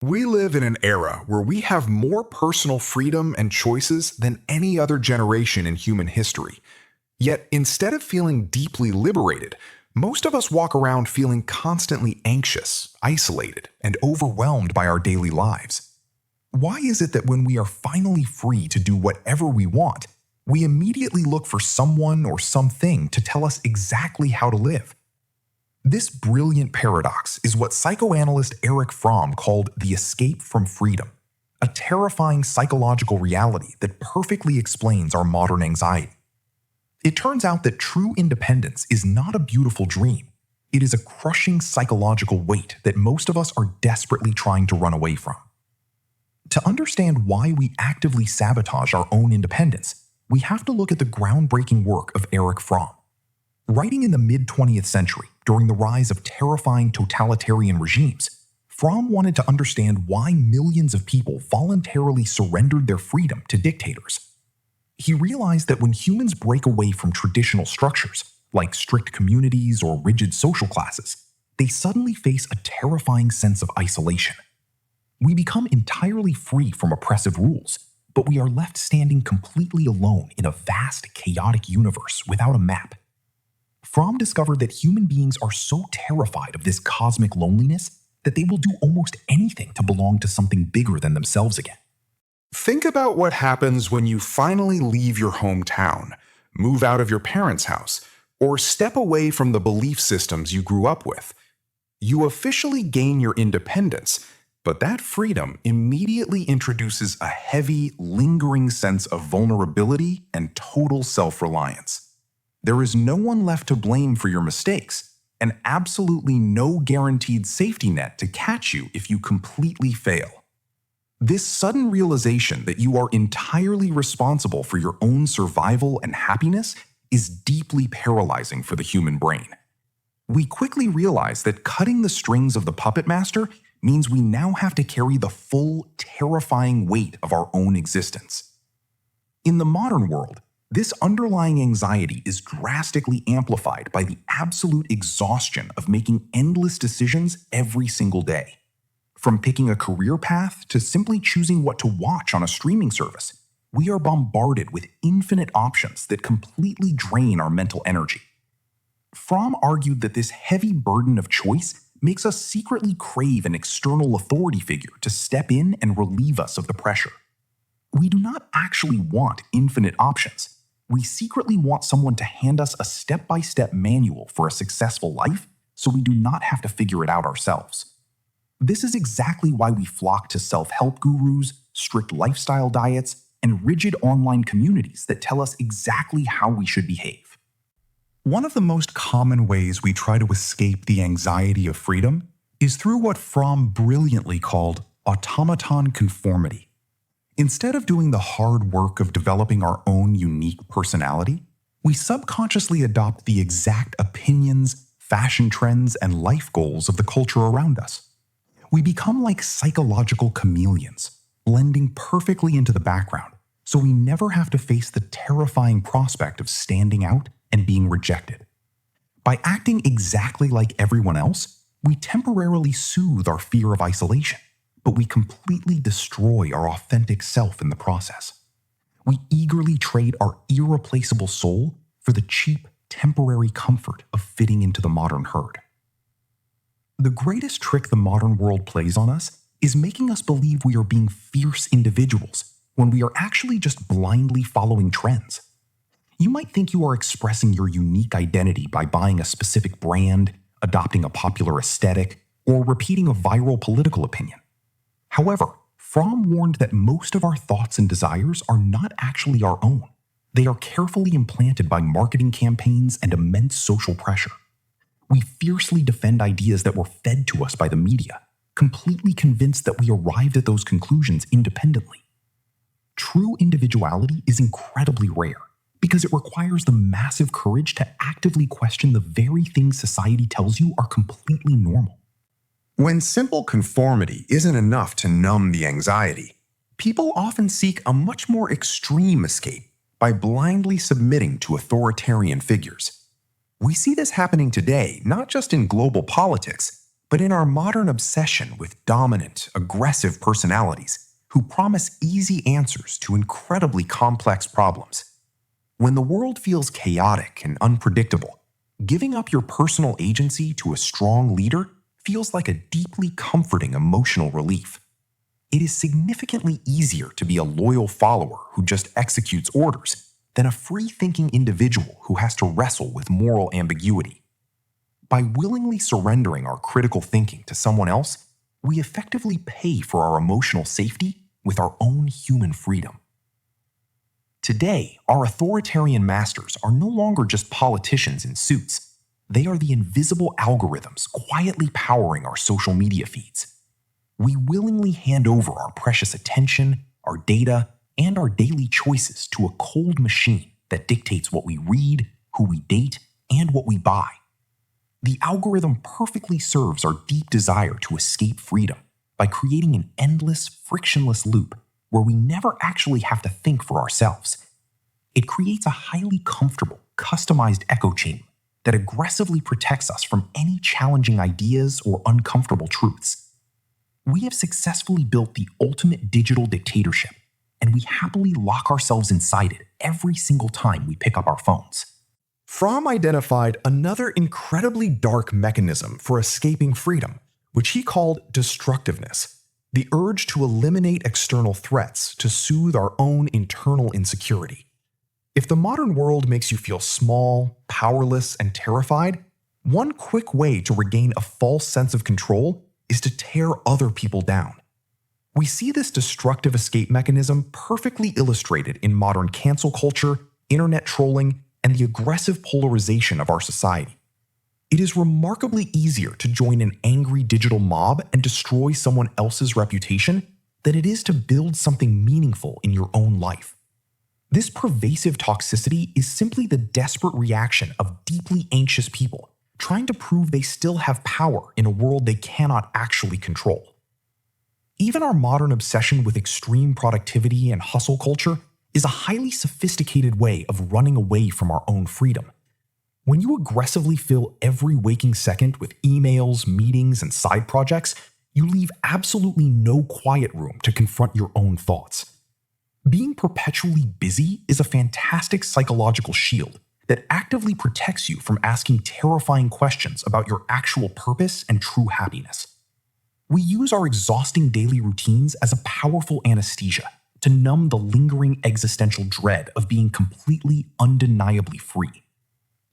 We live in an era where we have more personal freedom and choices than any other generation in human history. Yet, instead of feeling deeply liberated, most of us walk around feeling constantly anxious, isolated, and overwhelmed by our daily lives. Why is it that when we are finally free to do whatever we want, we immediately look for someone or something to tell us exactly how to live? This brilliant paradox is what psychoanalyst Erich Fromm called the escape from freedom, a terrifying psychological reality that perfectly explains our modern anxiety. It turns out that true independence is not a beautiful dream. It is a crushing psychological weight that most of us are desperately trying to run away from. To understand why we actively sabotage our own independence, we have to look at the groundbreaking work of Erich Fromm. Writing in the mid-20th century, during the rise of terrifying totalitarian regimes, Fromm wanted to understand why millions of people voluntarily surrendered their freedom to dictators. He realized that when humans break away from traditional structures, like strict communities or rigid social classes, they suddenly face a terrifying sense of isolation. We become entirely free from oppressive rules, but we are left standing completely alone in a vast, chaotic universe without a map. Fromm discovered that human beings are so terrified of this cosmic loneliness that they will do almost anything to belong to something bigger than themselves again. Think about what happens when you finally leave your hometown, move out of your parents' house, or step away from the belief systems you grew up with. You officially gain your independence, but that freedom immediately introduces a heavy, lingering sense of vulnerability and total self-reliance. There is no one left to blame for your mistakes, and absolutely no guaranteed safety net to catch you if you completely fail. This sudden realization that you are entirely responsible for your own survival and happiness is deeply paralyzing for the human brain. We quickly realize that cutting the strings of the puppet master means we now have to carry the full, terrifying weight of our own existence. In the modern world, this underlying anxiety is drastically amplified by the absolute exhaustion of making endless decisions every single day. From picking a career path to simply choosing what to watch on a streaming service, we are bombarded with infinite options that completely drain our mental energy. Fromm argued that this heavy burden of choice makes us secretly crave an external authority figure to step in and relieve us of the pressure. We do not actually want infinite options. We secretly want someone to hand us a step-by-step manual for a successful life so we do not have to figure it out ourselves. This is exactly why we flock to self-help gurus, strict lifestyle diets, and rigid online communities that tell us exactly how we should behave. One of the most common ways we try to escape the anxiety of freedom is through what Fromm brilliantly called automaton conformity. Instead of doing the hard work of developing our own unique personality, we subconsciously adopt the exact opinions, fashion trends, and life goals of the culture around us. We become like psychological chameleons, blending perfectly into the background, so we never have to face the terrifying prospect of standing out and being rejected. By acting exactly like everyone else, we temporarily soothe our fear of isolation, but we completely destroy our authentic self in the process. We eagerly trade our irreplaceable soul for the cheap, temporary comfort of fitting into the modern herd. The greatest trick the modern world plays on us is making us believe we are being fierce individuals when we are actually just blindly following trends. You might think you are expressing your unique identity by buying a specific brand, adopting a popular aesthetic, or repeating a viral political opinion. However, Fromm warned that most of our thoughts and desires are not actually our own. They are carefully implanted by marketing campaigns and immense social pressure. We fiercely defend ideas that were fed to us by the media, completely convinced that we arrived at those conclusions independently. True individuality is incredibly rare because it requires the massive courage to actively question the very things society tells you are completely normal. When simple conformity isn't enough to numb the anxiety, people often seek a much more extreme escape by blindly submitting to authoritarian figures. We see this happening today not just in global politics, But in our modern obsession with dominant, aggressive personalities who promise easy answers to incredibly complex problems, when the world feels chaotic and unpredictable, giving up your personal agency to a strong leader feels like a deeply comforting emotional relief. It is significantly easier to be a loyal follower who just executes orders than a free-thinking individual who has to wrestle with moral ambiguity. By willingly surrendering our critical thinking to someone else, we effectively pay for our emotional safety with our own human freedom. Today, our authoritarian masters are no longer just politicians in suits. They are the invisible algorithms quietly powering our social media feeds. We willingly hand over our precious attention, our data, and our daily choices to a cold machine that dictates what we read, who we date, and what we buy. The algorithm perfectly serves our deep desire to escape freedom by creating an endless, frictionless loop where we never actually have to think for ourselves. It creates a highly comfortable, customized echo chamber that aggressively protects us from any challenging ideas or uncomfortable truths. We have successfully built the ultimate digital dictatorship, and we happily lock ourselves inside it every single time we pick up our phones. Fromm identified another incredibly dark mechanism for escaping freedom, which he called destructiveness, the urge to eliminate external threats to soothe our own internal insecurity. If the modern world makes you feel small, powerless, and terrified, one quick way to regain a false sense of control is to tear other people down. We see this destructive escape mechanism perfectly illustrated in modern cancel culture, internet trolling, and the aggressive polarization of our society. It is remarkably easier to join an angry digital mob and destroy someone else's reputation than it is to build something meaningful in your own life. This pervasive toxicity is simply the desperate reaction of deeply anxious people trying to prove they still have power in a world they cannot actually control. Even our modern obsession with extreme productivity and hustle culture is a highly sophisticated way of running away from our own freedom. When you aggressively fill every waking second with emails, meetings, and side projects, you leave absolutely no quiet room to confront your own thoughts. Being perpetually busy is a fantastic psychological shield that actively protects you from asking terrifying questions about your actual purpose and true happiness. We use our exhausting daily routines as a powerful anesthesia to numb the lingering existential dread of being completely, undeniably free.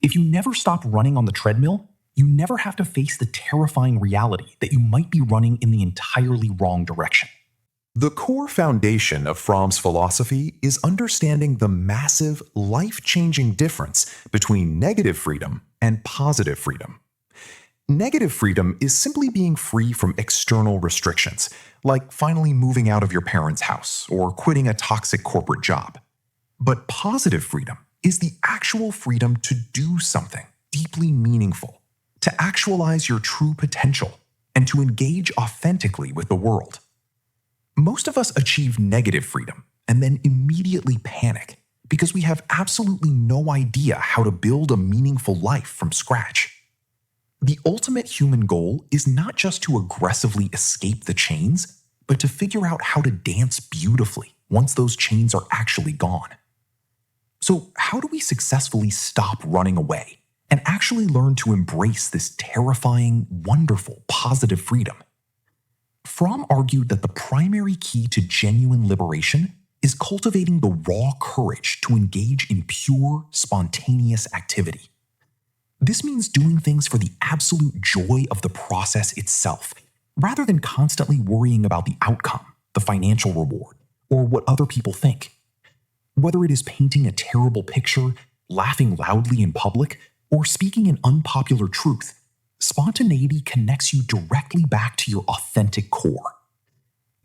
If you never stop running on the treadmill, you never have to face the terrifying reality that you might be running in the entirely wrong direction. The core foundation of Fromm's philosophy is understanding the massive, life-changing difference between negative freedom and positive freedom. Negative freedom is simply being free from external restrictions, like finally moving out of your parents' house or quitting a toxic corporate job. But positive freedom is the actual freedom to do something deeply meaningful, to actualize your true potential, and to engage authentically with the world. Most of us achieve negative freedom and then immediately panic because we have absolutely no idea how to build a meaningful life from scratch. The ultimate human goal is not just to aggressively escape the chains, but to figure out how to dance beautifully once those chains are actually gone. So, how do we successfully stop running away and actually learn to embrace this terrifying, wonderful, positive freedom? Fromm argued that the primary key to genuine liberation is cultivating the raw courage to engage in pure, spontaneous activity. This means doing things for the absolute joy of the process itself, rather than constantly worrying about the outcome, the financial reward, or what other people think. Whether it is painting a terrible picture, laughing loudly in public, or speaking an unpopular truth, spontaneity connects you directly back to your authentic core.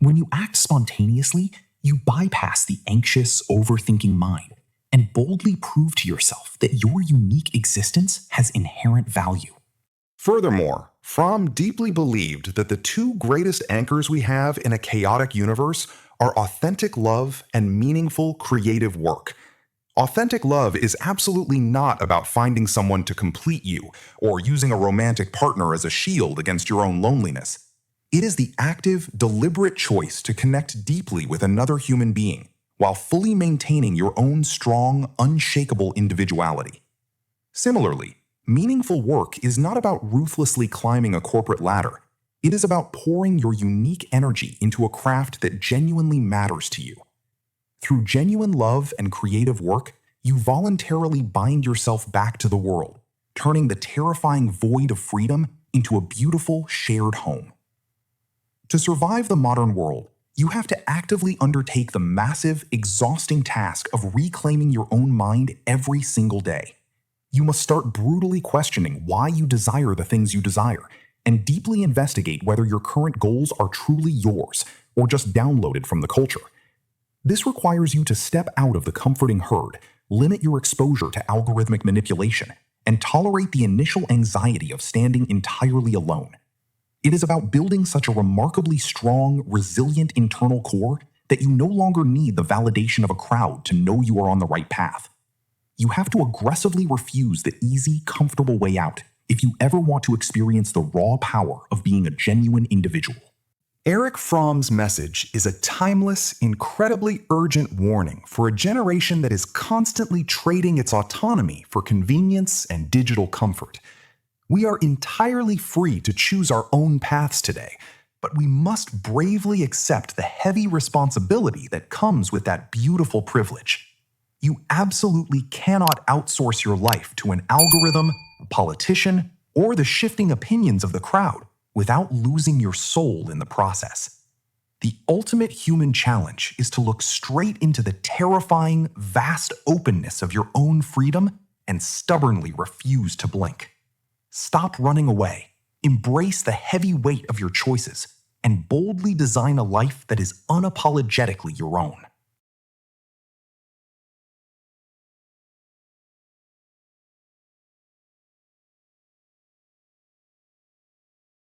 When you act spontaneously, you bypass the anxious, overthinking mind and boldly prove to yourself that your unique existence has inherent value. Furthermore, Fromm deeply believed that the two greatest anchors we have in a chaotic universe are authentic love and meaningful creative work. Authentic love is absolutely not about finding someone to complete you or using a romantic partner as a shield against your own loneliness. It is the active, deliberate choice to connect deeply with another human being while fully maintaining your own strong, unshakable individuality. Similarly, meaningful work is not about ruthlessly climbing a corporate ladder. It is about pouring your unique energy into a craft that genuinely matters to you. Through genuine love and creative work, you voluntarily bind yourself back to the world, turning the terrifying void of freedom into a beautiful, shared home. To survive the modern world, you have to actively undertake the massive, exhausting task of reclaiming your own mind every single day. You must start brutally questioning why you desire the things you desire, and deeply investigate whether your current goals are truly yours or just downloaded from the culture. This requires you to step out of the comforting herd, limit your exposure to algorithmic manipulation, and tolerate the initial anxiety of standing entirely alone. It is about building such a remarkably strong, resilient internal core that you no longer need the validation of a crowd to know you are on the right path. You have to aggressively refuse the easy, comfortable way out if you ever want to experience the raw power of being a genuine individual. Erich Fromm's message is a timeless, incredibly urgent warning for a generation that is constantly trading its autonomy for convenience and digital comfort. We are entirely free to choose our own paths today, but we must bravely accept the heavy responsibility that comes with that beautiful privilege. You absolutely cannot outsource your life to an algorithm, a politician, or the shifting opinions of the crowd without losing your soul in the process. The ultimate human challenge is to look straight into the terrifying, vast openness of your own freedom and stubbornly refuse to blink. Stop running away, embrace the heavy weight of your choices, and boldly design a life that is unapologetically your own.